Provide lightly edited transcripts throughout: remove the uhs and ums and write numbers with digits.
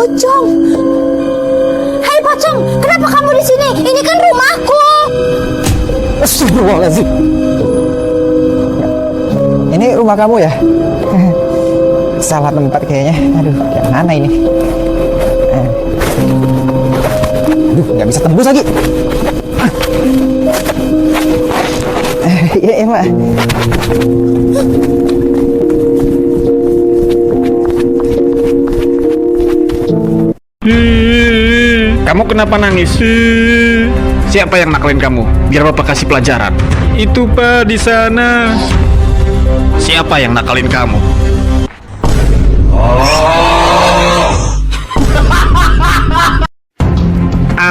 Pocong. Hai Pocong, kenapa kamu di sini? Ini kan rumahku. Astagfirullahaladzim. Ini rumah kamu ya? Salah tempat kayaknya. Aduh, yang mana ini? Aduh, nggak bisa tembus lagi. Iya, Pak. Kamu kenapa nangis? Siapa yang nakalin kamu? Biar Bapak kasih pelajaran. Itu Pak di sana. Siapa yang nakalin kamu?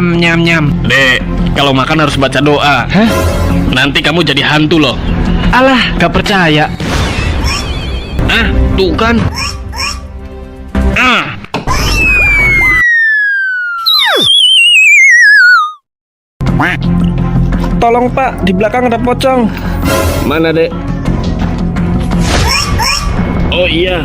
Nyam nyam. Dek, kalau makan harus baca doa. Hah? Nanti kamu jadi hantu loh. Alah, gak percaya. Ah, tuh kan. Ah. Tolong Pak, di belakang ada pocong. Mana Dek? Oh iya.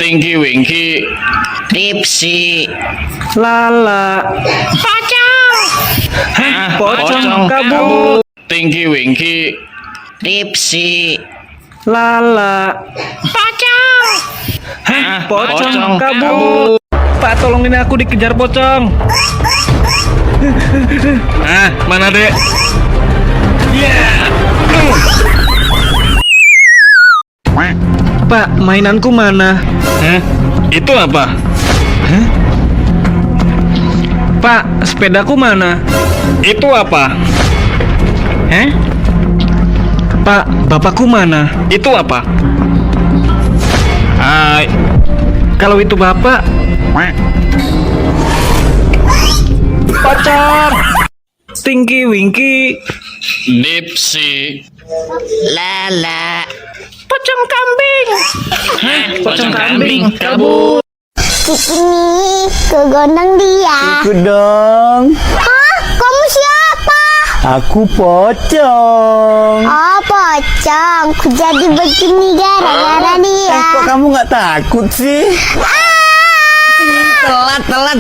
Tinky Winky, Tipsy, Lala, pocong. Hah? Pocong kabur. Tinky Winky, Tipsy, Lala, pocong. Hah? Pocong kabur. Pak, tolongin aku, dikejar pocong. Ah, mana Dek? Pak, mainanku mana? Hah? Itu apa? Hah? Pak, sepedaku mana? Itu apa? Hah? Pak, bapakku mana? Itu apa? Hai. Kalau itu bapak, pocong. Tinky Winky, Dipsy, Lala, pocong kambing. Hah? Pocong kambing kabur. Ini ke gondang dia. Ikut dong. Hah? Kamu siapa? Aku pocong. Oh, Pocong. Ku jadi begini gara-gara dia. Kok kamu nggak takut sih? Telat.